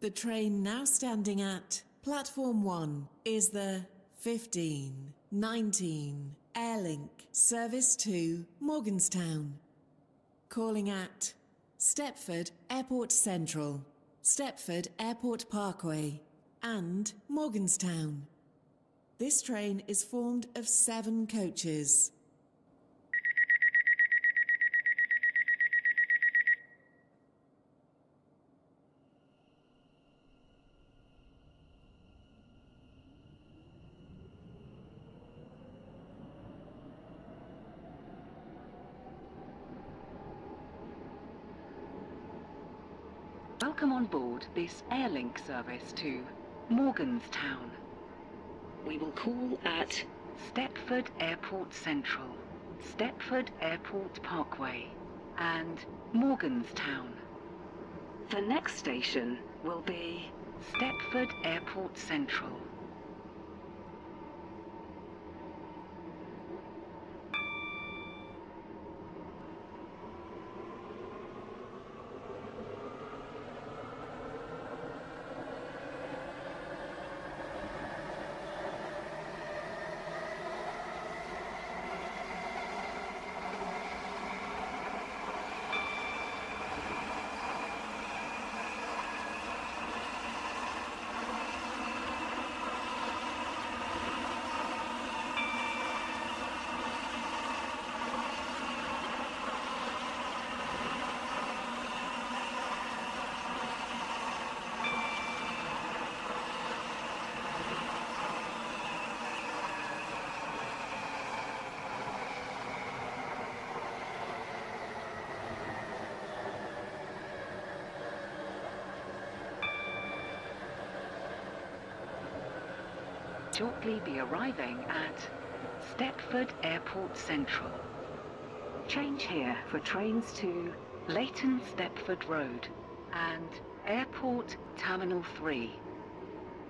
The train now standing at Platform 1 is the 1519 Airlink service to Morganstown. Calling at Stepford Airport Central, Stepford Airport Parkway and Morganstown. This train is formed of 7 coaches. Welcome on board this Airlink service to Morganstown. We will call at Stepford Airport Central, Stepford Airport Parkway and Morganstown. The next station will be Stepford Airport Central. Shortly be arriving at Stepford Airport Central. Change here for trains to Leighton Stepford Road and Airport Terminal 3.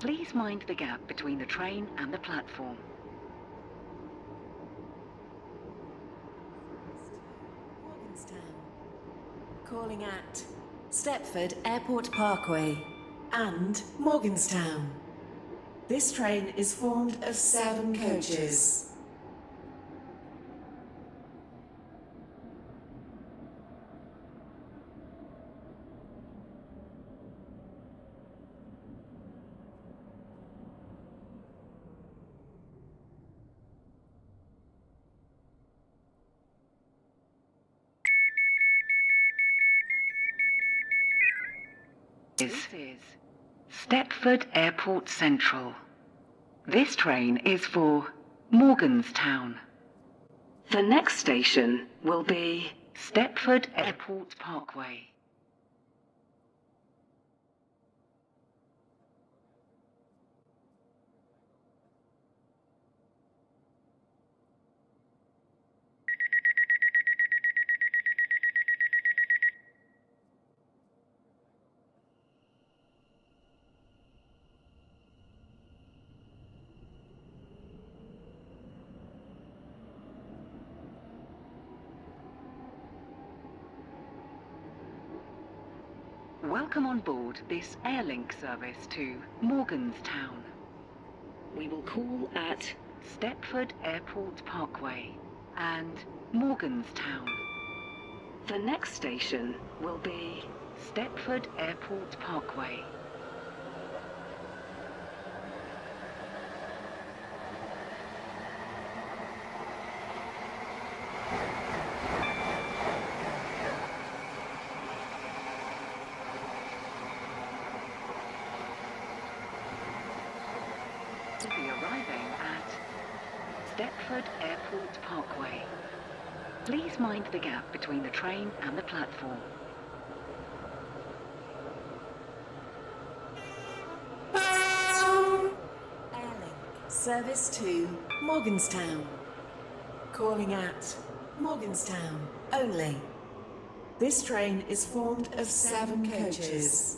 Please mind the gap between the train and the platform. Morganstown. Calling at Stepford Airport Parkway and Morganstown. This train is formed of 7 coaches. This is Stepford Airport Central. This train is for Morganstown. The next station will be Stepford Airport Parkway. Welcome on board this Airlink service to Morganstown. We will call at Stepford Airport Parkway and Morganstown. The next station will be Stepford Airport Parkway. To be arriving at Stepford Airport Parkway. Please mind the gap between the train and the platform. Airlink service to Morganstown. Calling at Morganstown only. This train is formed of 7 coaches.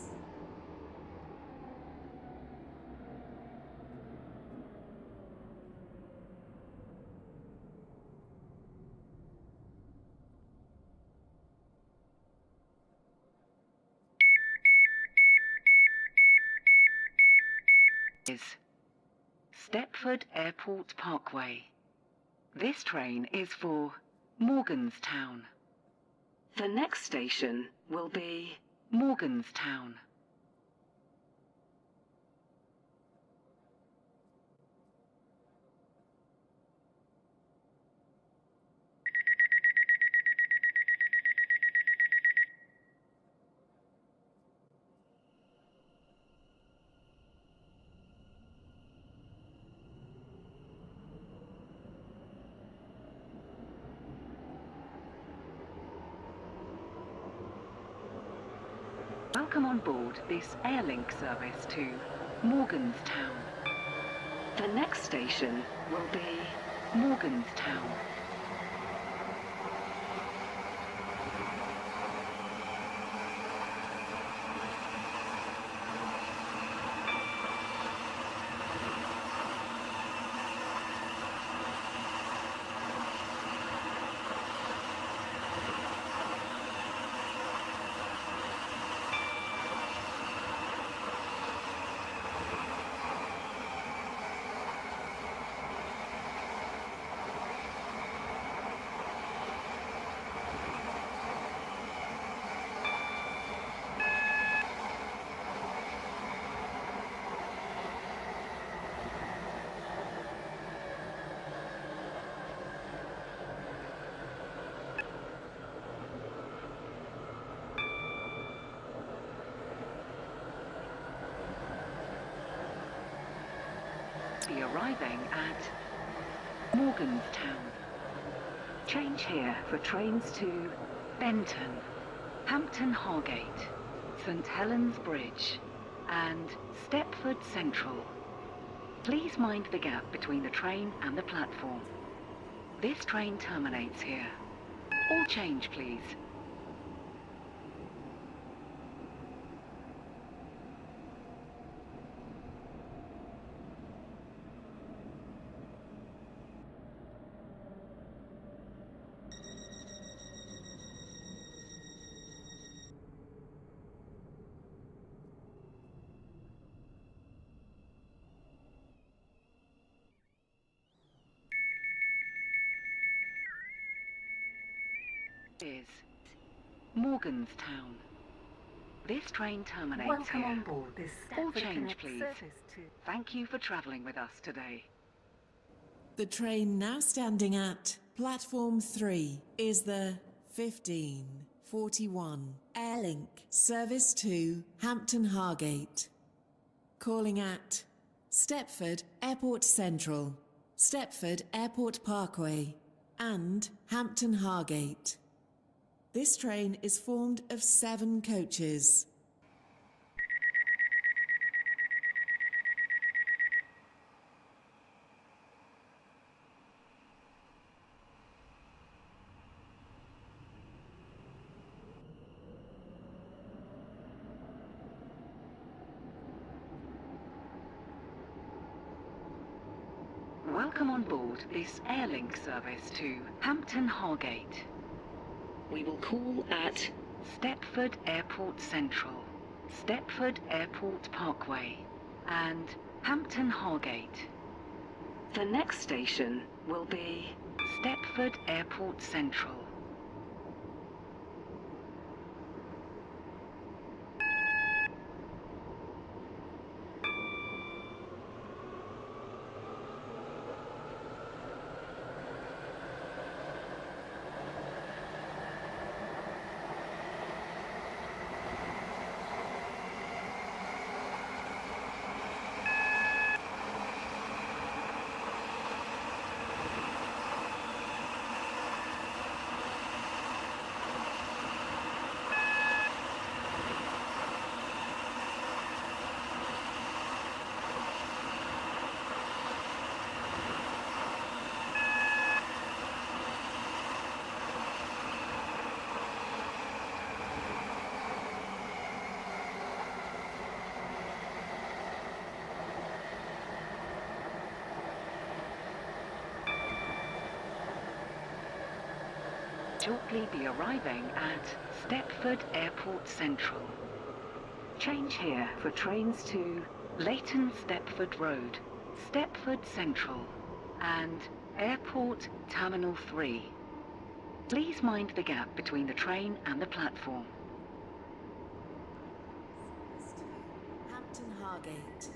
is Stepford Airport Parkway. This train is for Morganstown. The next station will be Morganstown. Welcome on board this Airlink service to Morganstown. The next station will be Morganstown. Be arriving at Morganstown. Change here for trains to Benton, Hampton Hargate, St Helens Bridge and Stepford Central. Please mind the gap between the train and the platform. This train terminates here. All change, please. Is Morganstown. This train terminates Welcome here. on board this All Stepford change, Connect please. service to... Thank you for travelling with us today. The train now standing at platform 3 is the 1541 Airlink service to Hampton Hargate. Calling at Stepford Airport Central, Stepford Airport Parkway and Hampton Hargate. This train is formed of 7 coaches. Welcome on board this Airlink service to Hampton Hargate. We will call at Stepford Airport Central, Stepford Airport Parkway and Hampton Hargate. The next station will be Stepford Airport Central. Shortly be arriving at Stepford Airport Central. Change here for trains to Leighton Stepford Road, Stepford Central, and Airport Terminal 3. Please mind the gap between the train and the platform. Hampton Hargate.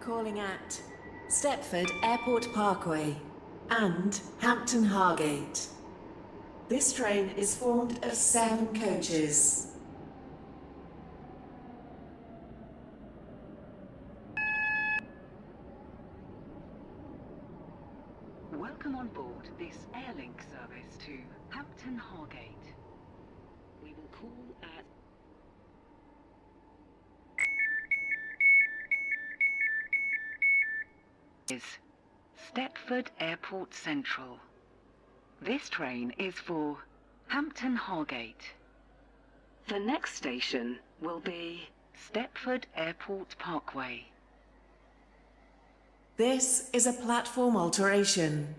Calling at Stepford Airport Parkway and Hampton Hargate. This train is formed of 7 coaches. Welcome on board this Airlink service to Hampton Hargate. We will call at is Stepford Airport Central. This train is for Hampton Hargate. The next station will be Stepford Airport Parkway. This is a platform alteration.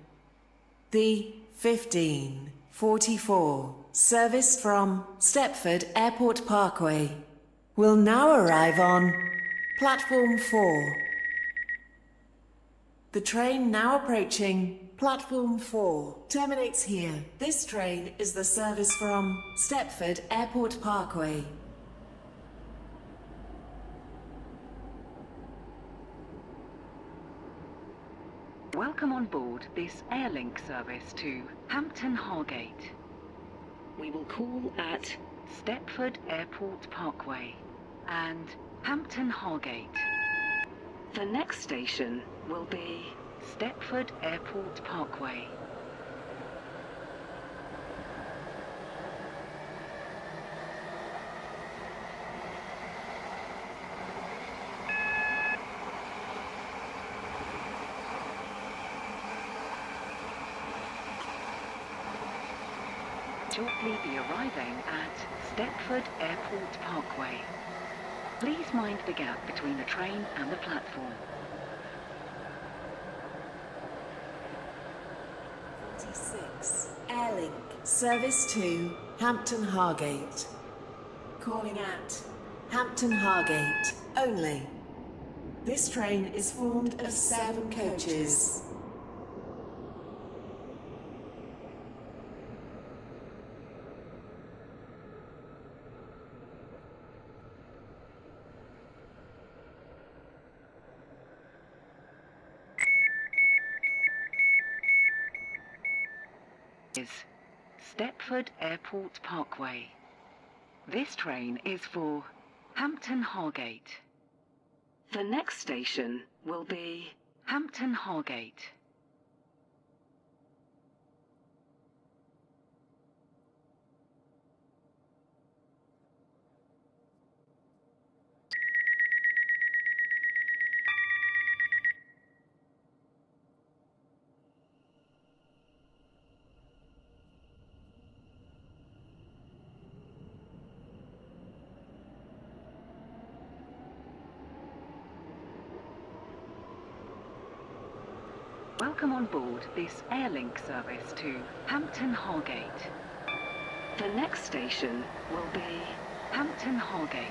The 1544 service from Stepford Airport Parkway will now arrive on platform 4. The train now approaching platform 4 terminates here. This train is the service from Stepford Airport Parkway. Welcome on board this Airlink service to Hampton Hargate. We will call at Stepford Airport Parkway and Hampton Hargate. The next station will be Stepford Airport Parkway. Shortly be arriving at Stepford Airport Parkway. Please mind the gap between the train and the platform. 46 Airlink service to Hampton Hargate. Calling at Hampton Hargate only. This train is formed of 7 coaches. Is Stepford Airport Parkway. This train is for Hampton Hargate. The next station will be Hampton Hargate. Welcome on board this Airlink service to Hampton Hargate. The next station will be Hampton Hargate.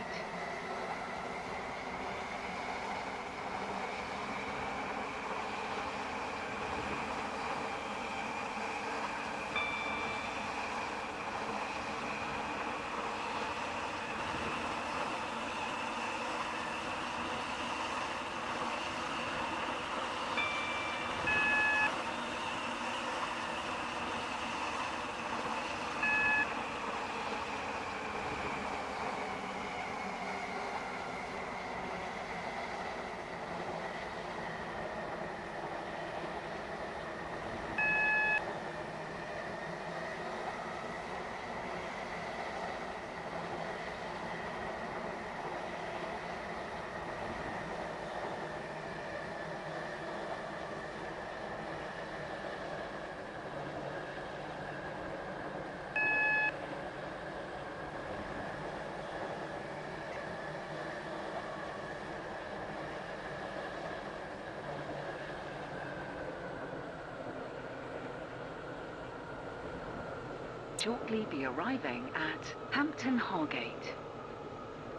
Shortly be arriving at Hampton Hargate.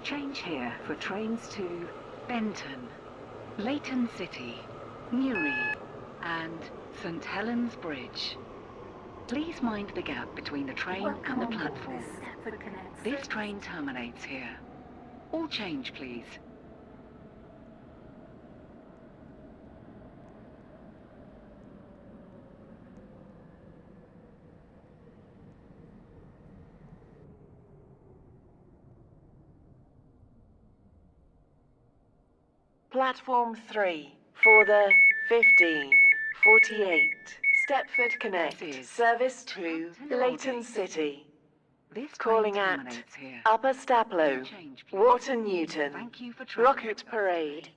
Change here for trains to Benton, Leighton City, Newry, and St Helens Bridge. Please mind the gap between the train and the platform. This train terminates here. All change, please. Platform 3 for the 15:48 Stepford Connect service to Leighton City. This Calling train at terminates here. Upper Staplow, Change, please. Water Newton, Thank you for travelling Rocket with us Parade, today.